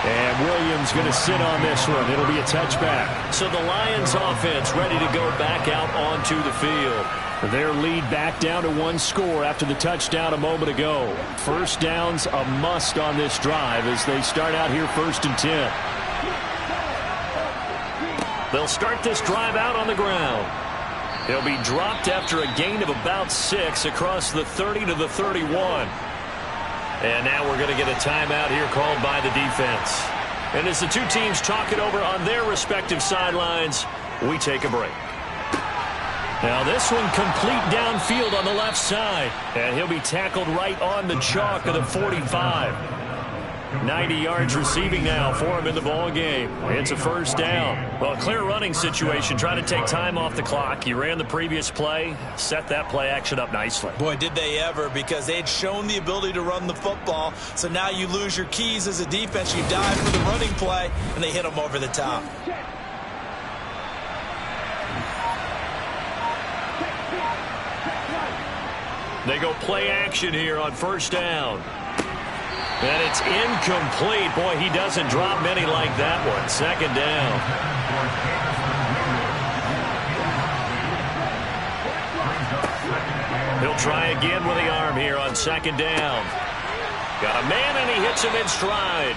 And And Williams going to sit on this one. It'll be a touchback. So the Lions offense ready to go back out onto the field. Their lead back down to 1 score after the touchdown a moment ago. First down's a must on this drive as they start out here 1st and 10. They'll start this drive out on the ground. He'll be dropped after a gain of about 6 across the 30 to the 31. And now we're going to get a timeout here called by the defense. And as the two teams talk it over on their respective sidelines, we take a break. Now this one complete downfield on the left side. And he'll be tackled right on the chalk of the 45. 90 yards receiving now for him in the ball game. It's a first down. Well, a clear running situation. Trying to take time off the clock. You ran the previous play, set that play action up nicely. Boy, did they ever, because they'd shown the ability to run the football. So now you lose your keys as a defense. You dive for the running play, and they hit them over the top. They go play action here on first down. And it's incomplete. Boy, he doesn't drop many like that one. Second down. He'll try again with the arm here on second down. Got a man, and he hits him in stride.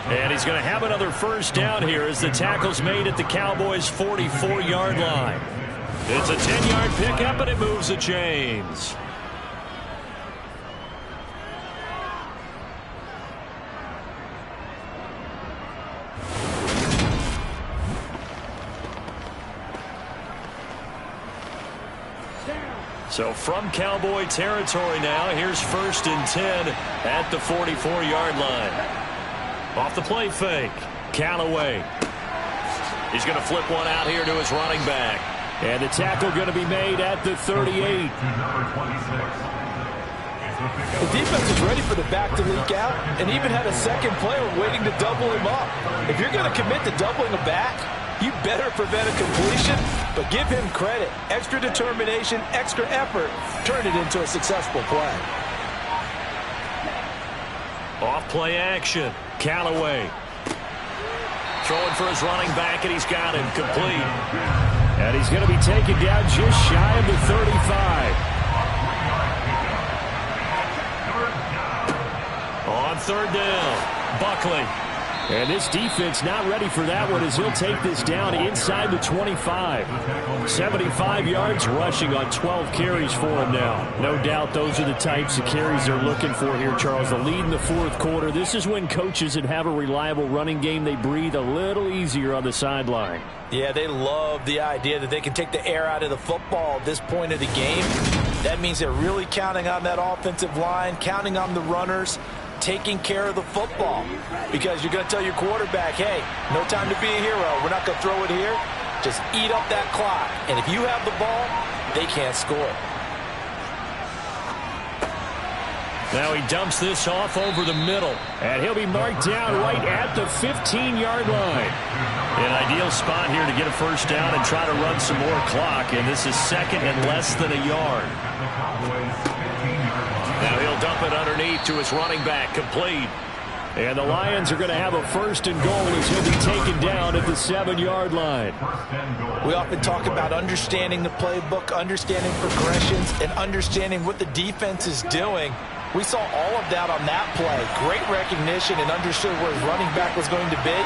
And he's going to have another first down here as the tackle's made at the Cowboys' 44-yard line. It's a 10-yard pickup, and it moves the chains. So from Cowboy territory now, here's 1st and 10 at the 44-yard line. Off the play fake, Callaway. He's going to flip one out here to his running back. And the tackle going to be made at the 38. The defense is ready for the back to leak out and even had a second player waiting to double him up. If you're going to commit to doubling a back, you better prevent a completion, but give him credit. Extra determination, extra effort, turn it into a successful play. Off play action, Callaway. Throwing for his running back, and he's got him complete. And he's going to be taken down just shy of the 35. On third down, Buckley. And this defense not ready for that one as he'll take this down inside the 25. 75 yards rushing on 12 carries for him now. No doubt those are the types of carries they're looking for here, Charles. The lead in the fourth quarter. This is when coaches that have a reliable running game, they breathe a little easier on the sideline. Yeah, they love the idea that they can take the air out of the football at this point of the game. That means they're really counting on that offensive line, counting on the runners, taking care of the football, because you're going to tell your quarterback, hey, no time to be a hero. We're not going to throw it here. Just eat up that clock. And if you have the ball, they can't score. Now he dumps this off over the middle. And he'll be marked down right at the 15-yard line. An ideal spot here to get a first down and try to run some more clock. And this is second and less than a yard. Now he'll dump it underneath to his running back, complete. And the Lions are going to have a 1st and goal as he'll be taken down at the 7-yard line. We often talk about understanding the playbook, understanding progressions, and understanding what the defense is doing. We saw all of that on that play. Great recognition and understood where his running back was going to be.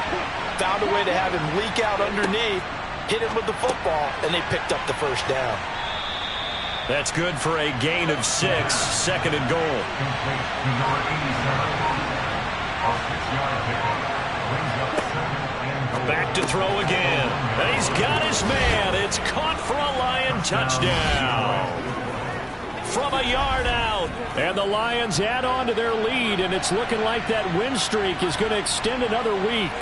Found a way to have him leak out underneath, hit him with the football, and they picked up the first down. That's good for a gain of 6, 2nd and goal. Back to throw again. And he's got his man. It's caught for a Lion touchdown. From a yard out. And the Lions add on to their lead, and it's looking like that win streak is going to extend another week.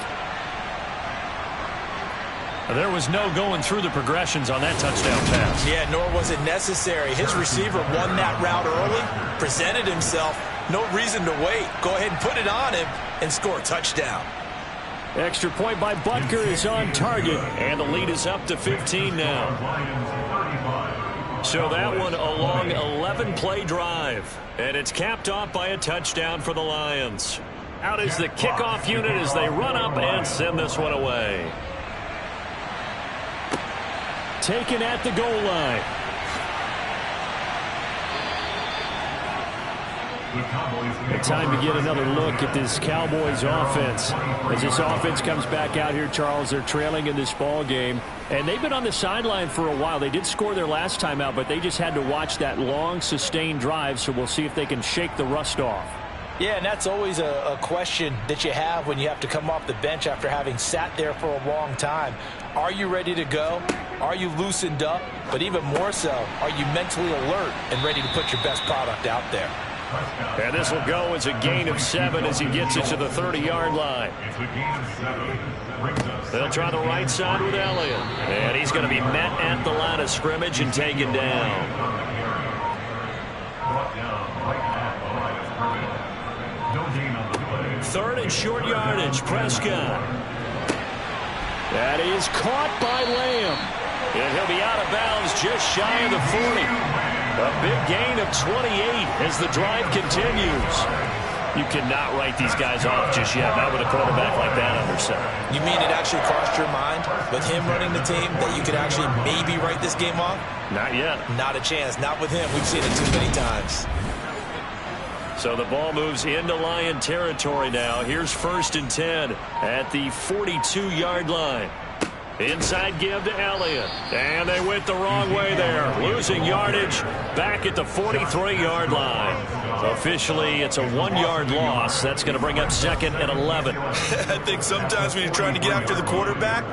There was no going through the progressions on that touchdown pass. Yeah, nor was it necessary. His receiver won that route early, presented himself. No reason to wait. Go ahead and put it on him and score a touchdown. Extra point by Butker is on target. And the lead is up to 15 now. So that one a long 11-play drive. And it's capped off by a touchdown for the Lions. Out is the kickoff unit as they run up and send this one away. Taken at the goal line. Time to get another look at this Cowboys offense. As this offense comes back out here, Charles, they're trailing in this ball game. And they've been on the sideline for a while. They did score their last time out, but they just had to watch that long, sustained drive. So we'll see if they can shake the rust off. Yeah, and that's always a question that you have when you have to come off the bench after having sat there for a long time. Are you ready to go? Are you loosened up? But even more so, are you mentally alert and ready to put your best product out there? And this will go as a gain of 7 as he gets it to the 30-yard line. They'll try the right side with Elliott. And he's going to be met at the line of scrimmage and taken down. Third and short yardage, Prescott. That is caught by Lamb. And he'll be out of bounds just shy of the 40. A big gain of 28 as the drive continues. You cannot write these guys off just yet, not with a quarterback like that under center. You mean it actually crossed your mind with him running the team that you could actually maybe write this game off? Not yet. Not a chance. Not with him. We've seen it too many times. So the ball moves into Lion territory now. Here's 1st and 10 at the 42-yard line. Inside give to Elliott. And they went the wrong way there. Losing yardage back at the 43-yard line. Officially, it's a 1-yard loss. That's going to bring up 2nd and 11. I think sometimes when you're trying to get after the quarterback,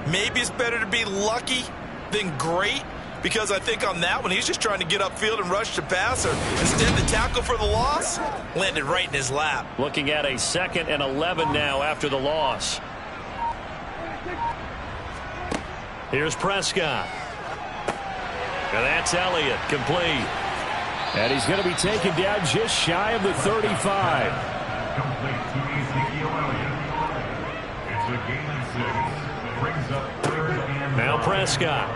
maybe it's better to be lucky than great. Because I think on that one, he's just trying to get upfield and rush the passer. Instead, the tackle for the loss landed right in his lap. Looking at a 2nd and 11 now after the loss. Here's Prescott. And that's Elliott, complete. And he's going to be taken down just shy of the 35. Complete to Ezekiel Elliott. It's a gain of 6. Brings up 3rd and now Prescott.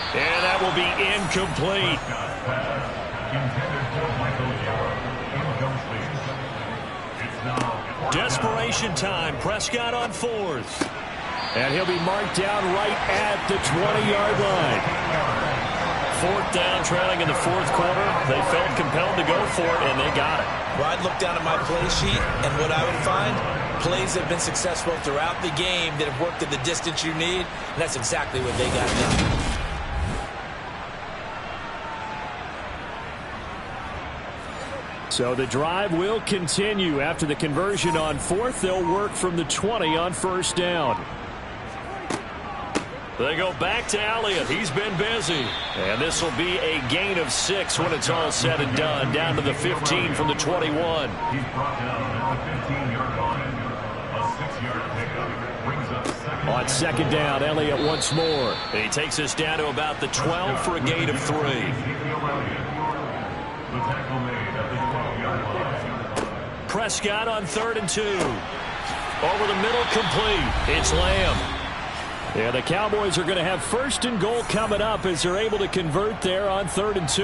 And that will be incomplete. intended for Michael Gallup. Incomplete. It's now Desperation time. Prescott on 4th. And he'll be marked down right at the 20-yard line. 4th down, trailing in the 4th quarter. They felt compelled to go for it, and they got it. Well, I'd look down at my play sheet, and what I would find, plays have been successful throughout the game that have worked at the distance you need, and that's exactly what they got done. So the drive will continue. After the conversion on 4th, they'll work from the 20 on 1st down. They go back to Elliott. He's been busy. And this will be a gain of 6 when it's all said and done. Down to the 15 from the 21. He's brought down at the 15-yard line. A 6-yard pickup brings up 2nd. On 2nd down, Elliott once more. He takes us down to about the 12 for a gain of 3. Ezekiel Elliott. The tackle made at the 12-yard line. Prescott on 3rd and 2. Over the middle, complete. It's Lamb. Yeah, the Cowboys are going to have 1st and goal coming up as they're able to convert there on 3rd and 2.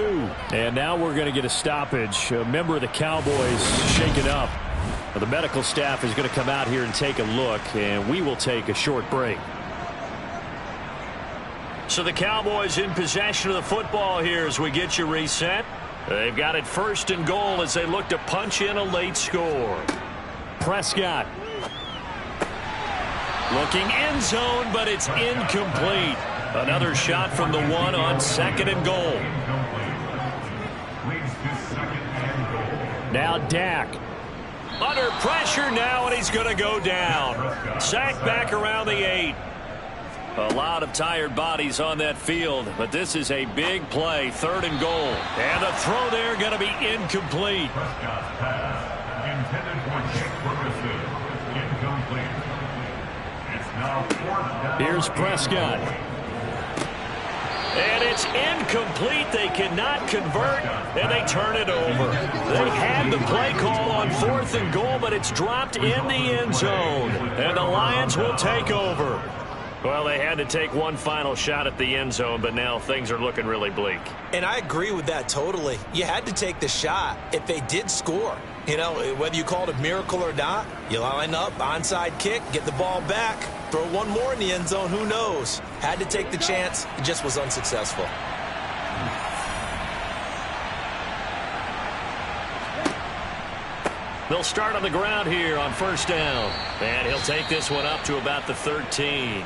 And now we're going to get a stoppage. A member of the Cowboys shaken up. The medical staff is going to come out here and take a look, and we will take a short break. So the Cowboys in possession of the football here as we get you reset. They've got it 1st and goal as they look to punch in a late score. Prescott. Looking end zone, but it's incomplete. Another shot from the 1 on 2nd and goal. Now Dak. Under pressure now, and he's going to go down. Sacked back around the 8. A lot of tired bodies on that field, but this is a big play. 3rd and goal. And the throw there going to be incomplete. Prescott's pass intended for kick purposes. Incomplete. Here's Prescott. And it's incomplete. They cannot convert, and they turn it over. They had the play call on 4th and goal, but it's dropped in the end zone. And the Lions will take over. Well, they had to take one final shot at the end zone, but now things are looking really bleak. And I agree with that totally. You had to take the shot if they did score. You know, whether you call it a miracle or not, you line up, onside kick, get the ball back, throw one more in the end zone, who knows? Had to take the chance, it just was unsuccessful. They'll start on the ground here on first down. And he'll take this one up to about the 13.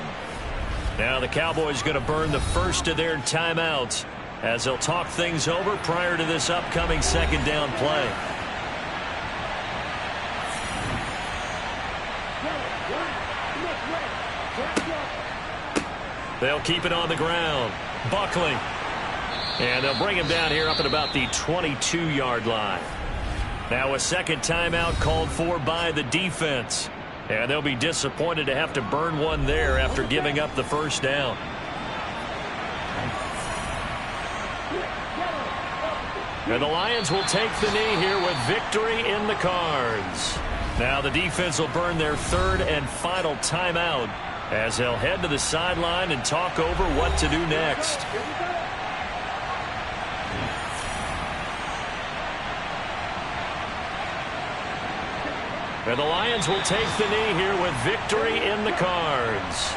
Now the Cowboys going to burn the first of their timeouts as they'll talk things over prior to this upcoming second down play. They'll keep it on the ground. Buckley. And they'll bring him down here up at about the 22-yard line. Now a second timeout called for by the defense. And they'll be disappointed to have to burn one there after giving up the first down. And the Lions will take the knee here with victory in the cards. Now the defense will burn their third and final timeout as they'll head to the sideline and talk over what to do next. And the Lions will take the knee here with victory in the cards.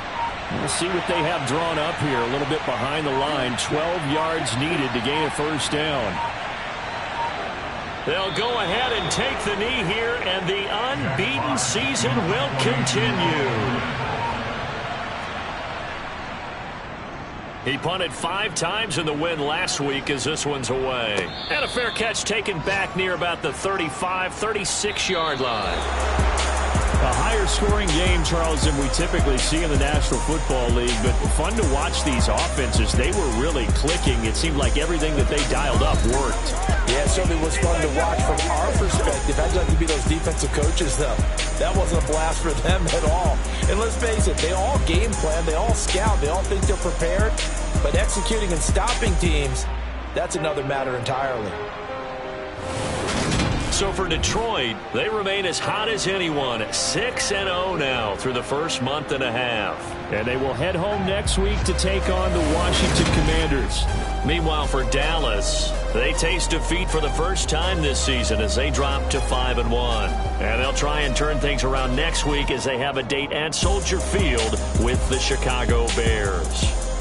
We'll see what they have drawn up here. A little bit behind the line. 12 yards needed to gain a first down. They'll go ahead and take the knee here, and the unbeaten season will continue. He punted 5 times in the win last week as this one's away. And a fair catch taken back near about the 35, 36-yard line. A higher scoring game, Charles, than we typically see in the National Football League, but fun to watch these offenses. They were really clicking. It seemed like everything that they dialed up worked. Yeah, it certainly was fun to watch from our perspective. I'd like to be those defensive coaches, though. That wasn't a blast for them at all. And let's face it, they all game plan, they all scout, they all think they're prepared. But executing and stopping teams, that's another matter entirely. So for Detroit, they remain as hot as anyone, 6-0 now through the first month and a half. And they will head home next week to take on the Washington Commanders. Meanwhile, for Dallas, they taste defeat for the first time this season as they drop to 5-1. And they'll try and turn things around next week as they have a date at Soldier Field with the Chicago Bears.